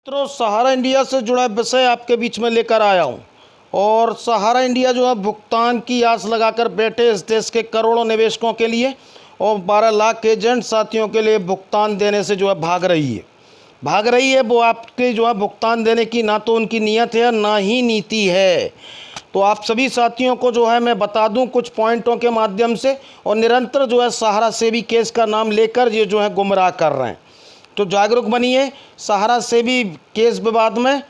मित्रों, सहारा इंडिया से जुड़ा विषय आपके बीच में लेकर आया हूं। और सहारा इंडिया जो है भुगतान की आस लगाकर बैठे इस देश के करोड़ों निवेशकों के लिए और 12 लाख एजेंट साथियों के लिए भुगतान देने से जो है भाग रही है। वो आपके जो है भुगतान देने की ना तो उनकी नीयत है ना ही नीति है। तो आप सभी साथियों को जो है मैं बता दूं कुछ पॉइंटों के माध्यम से, और निरंतर जो है सहारा सेबी केस का नाम लेकर ये जो है गुमराह कर रहे हैं। तो जागरूक बनिए। सहारा सेबी केस विवाद में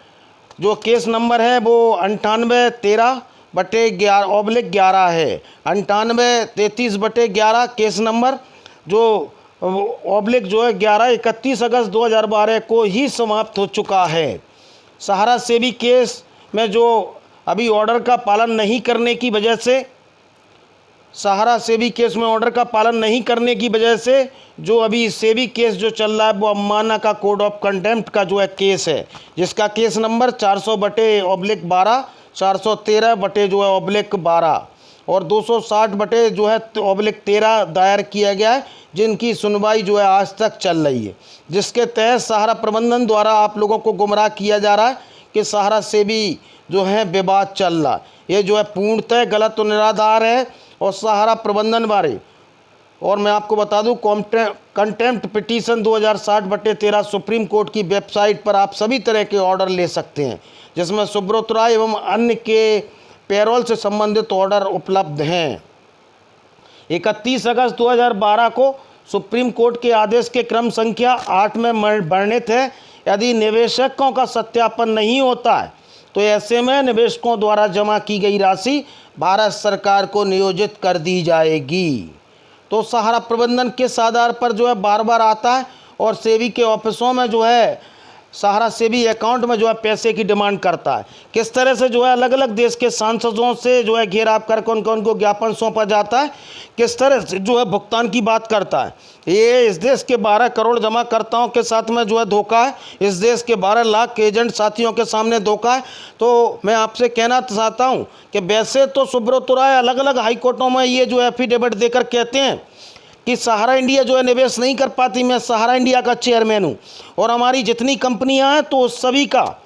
जो केस नंबर है वो 9813/11 है। 9833/11 केस नंबर जो ऑब्लिक जो है 31 अगस्त 2012 को ही समाप्त हो चुका है। सहारा सेबी केस में जो अभी ऑर्डर का पालन नहीं करने की वजह से जो अभी सेबी केस जो चल रहा है वो अवमानना का कोड ऑफ कंटेम्प्ट का जो है केस है, जिसका केस नंबर 400/12, 413/12 और 260/13 दायर किया गया है, जिनकी सुनवाई जो है आज तक चल रही है। जिसके तहत सहारा प्रबंधन द्वारा आप लोगों को गुमराह किया जा रहा है कि सहारा सेबी जो है विवाद चल रहा है। ये जो है पूर्णतः गलत और निराधार है। और सहारा प्रबंधन बारे और मैं आपको बता दूं कंटेम्प्ट पिटीशन 2060/13 सुप्रीम कोर्ट की वेबसाइट पर आप सभी तरह के ऑर्डर ले सकते हैं, जिसमें सुब्रत राय एवं अन्य के पेरोल से संबंधित ऑर्डर उपलब्ध हैं। 31 अगस्त 2012 को सुप्रीम कोर्ट के आदेश के क्रम संख्या 8 में वर्णित है, यदि निवेशकों का सत्यापन नहीं होता है तो ऐसे में निवेशकों द्वारा जमा की गई राशि भारत सरकार को नियोजित कर दी जाएगी। तो सहारा प्रबंधन किस आधार पर जो है बार बार आता है और सेबी के ऑफिसों में जो है सहारा सेबी अकाउंट में जो है पैसे की डिमांड करता है, किस तरह से जो है अलग अलग देश के सांसदों से जो है घेराव करके उनको ज्ञापन सौंपा जाता है, किस तरह से जो है भुगतान की बात करता है। ये इस देश के 12 करोड़ जमाकर्ताओं के साथ में जो है धोखा है, इस देश के 12 लाख एजेंट साथियों के सामने धोखा है। तो मैं आपसे कहना चाहता हूँ कि वैसे तो सुब्रत राय अलग अलग हाईकोर्टों में ये जो एफिडेविट देकर कहते हैं कि सहारा इंडिया जो है निवेश नहीं कर पाती। मैं सहारा इंडिया का चेयरमैन हूँ और हमारी जितनी कंपनियां हैं तो उस सभी का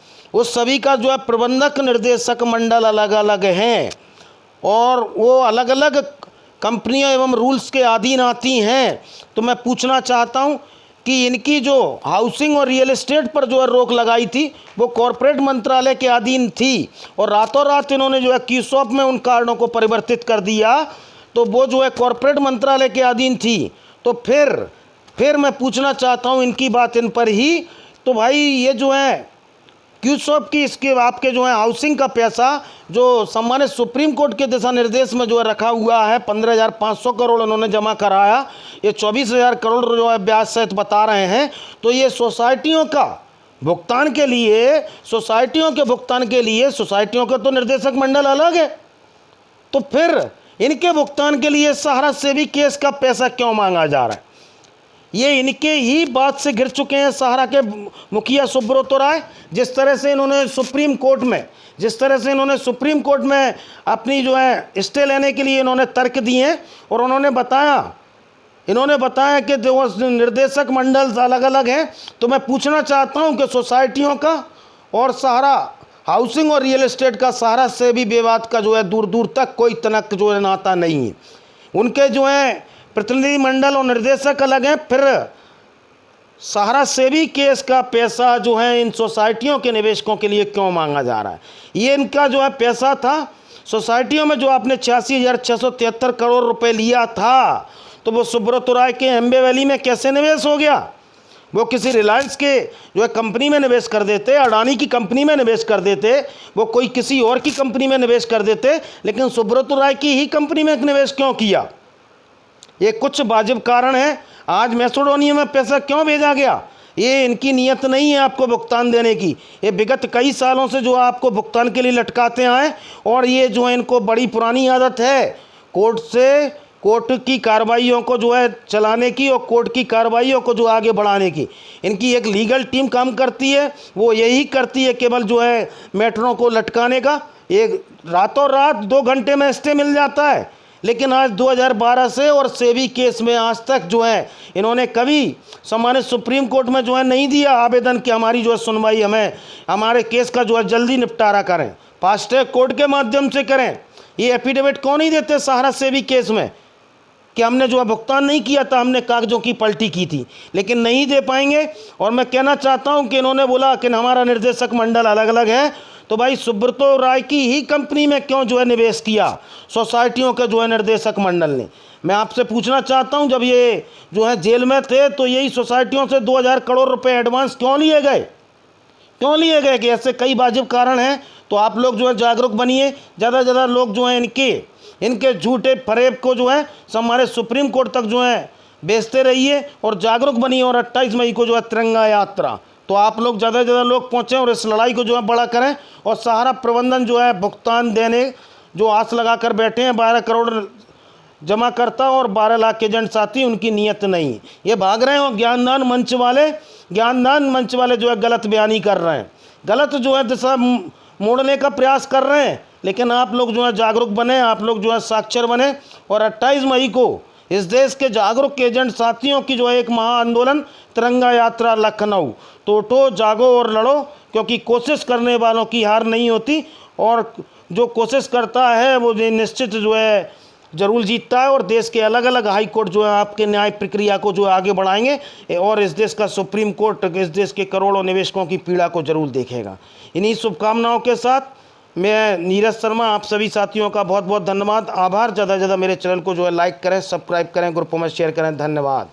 जो है प्रबंधक निर्देशक मंडल अलग अलग हैं और वो अलग अलग कंपनियों एवं रूल्स के अधीन आती हैं। तो मैं पूछना चाहता हूँ कि इनकी जो हाउसिंग और रियल एस्टेट पर जो है रोक लगाई थी वो कॉरपोरेट मंत्रालय के अधीन थी, और रातों रात इन्होंने जो है कीसॉप में उन कारणों को परिवर्तित कर दिया, तो वो जो है कॉरपोरेट मंत्रालय के अधीन थी। तो फिर मैं पूछना चाहता हूँ इनकी बात इन पर ही। तो भाई ये जो है क्यूसॉप की इसके आपके जो है हाउसिंग का पैसा जो सम्मानित सुप्रीम कोर्ट के दिशा निर्देश में जो है रखा हुआ है 15,500 करोड़ उन्होंने जमा कराया, ये 24,000 करोड़ जो है ब्याज सहित बता रहे हैं। तो ये सोसाइटियों के भुगतान के लिए सोसाइटियों का तो निर्देशक मंडल अलग है, तो फिर इनके भुगतान के लिए सहारा सेबी केस का पैसा क्यों मांगा जा रहा है? ये इनके ही बात से घिर चुके हैं सहारा के मुखिया सुब्रत राय। जिस तरह से इन्होंने सुप्रीम कोर्ट में अपनी जो है स्टे लेने के लिए इन्होंने तर्क दिए हैं और उन्होंने बताया कि जो निर्देशक मंडल अलग अलग हैं। तो मैं पूछना चाहता हूं कि सोसाइटियों का और सहारा हाउसिंग और रियल एस्टेट का सहारा से भी विवाद का जो है दूर दूर तक कोई तनक जो है नाता नहीं है। उनके जो है प्रतिनिधि मंडल और निर्देशक अलग हैं। फिर सहारा सेबी केस का पैसा जो है इन सोसाइटियों के निवेशकों के लिए क्यों मांगा जा रहा है? ये इनका जो है पैसा था सोसाइटियों में जो आपने 86,673 करोड़ रुपए लिया था, तो वो सुब्रत राय के एम्बे वैली में कैसे निवेश हो गया? वो किसी रिलायंस के जो है कंपनी में निवेश कर देते, अडानी की कंपनी में निवेश कर देते, वो कोई किसी और की कंपनी में निवेश कर देते, लेकिन सुब्रत राय की ही कंपनी में निवेश क्यों किया? ये कुछ वाजिब कारण है। आज मैसेडोनिया में पैसा क्यों भेजा गया? ये इनकी नीयत नहीं है आपको भुगतान देने की। ये विगत कई सालों से जो आपको भुगतान के लिए लटकाते आए और ये जो है इनको बड़ी पुरानी आदत है कोर्ट की कार्रवाइयों को जो है चलाने की और कोर्ट की कार्रवाइयों को जो आगे बढ़ाने की। इनकी एक लीगल टीम काम करती है, वो यही करती है केवल जो है मैटरों को लटकाने का। एक रातों रात 2 घंटे में स्टे मिल जाता है। लेकिन आज 2012 से और सेबी केस में आज तक जो है इन्होंने कभी सम्मानित सुप्रीम कोर्ट में जो है नहीं दिया आवेदन कि हमारी जो है सुनवाई हमें हमारे केस का जो है जल्दी निपटारा करें, फास्ट ट्रैक कोर्ट के माध्यम से करें। ये एफिडेविट क्यों नहीं देते सहारा सेबी केस में कि हमने जो है भुगतान नहीं किया था, हमने कागजों की पलटी की थी, लेकिन नहीं दे पाएंगे। और मैं कहना चाहता हूं कि इन्होंने बोला कि हमारा निर्देशक मंडल अलग अलग है, तो भाई सुब्रतो राय की ही कंपनी में क्यों जो है निवेश किया सोसाइटियों के जो है निर्देशक मंडल ने। मैं आपसे पूछना चाहता हूं, जब ये जो है जेल में थे तो यही सोसाइटियों से 2000 करोड़ रुपए एडवांस क्यों लिए गए, क्यों लिए गए? कि ऐसे कई वाजिब कारण हैं। तो आप लोग जो है जागरूक बनिए, ज़्यादा से ज़्यादा लोग जो हैं इनके झूठे फरेब को जो है हमारे सुप्रीम कोर्ट तक जो है भेजते रहिए और जागरूक बनिए। और 28 मई को जो है तिरंगा यात्रा, तो आप लोग ज़्यादा से ज़्यादा लोग पहुँचें और इस लड़ाई को जो है बड़ा करें। और सहारा प्रबंधन जो है भुगतान देने जो आस लगा कर बैठे हैं, 12 करोड़ जमा करता और 12 लाख एजेंट साथी, उनकी नीयत नहीं, ये भाग रहे हैं। और ज्ञानदान मंच वाले जो है गलत बयानी कर रहे हैं, गलत जो है दिशा मोड़ने का प्रयास कर रहे हैं। लेकिन आप लोग जो है जागरूक बने, आप लोग जो है साक्षर बने। और 28 मई को इस देश के जागरूक एजेंट साथियों की जो है एक महाआंदोलन तिरंगा यात्रा लखनऊ। तो उठो, जागो और लड़ो, क्योंकि कोशिश करने वालों की हार नहीं होती और जो कोशिश करता है वो निश्चित जो है जरूर जीतता है। और देश के अलग अलग हाई कोर्ट जो है आपके न्याय प्रक्रिया को जो है आगे बढ़ाएंगे और इस देश का सुप्रीम कोर्ट इस देश के करोड़ों निवेशकों की पीड़ा को जरूर देखेगा। इन्हीं शुभकामनाओं के साथ मैं नीरज शर्मा आप सभी साथियों का बहुत बहुत धन्यवाद, आभार। ज़्यादा से ज़्यादा मेरे चैनल को जो है लाइक करें, सब्सक्राइब करें, ग्रुपों में शेयर करें। धन्यवाद।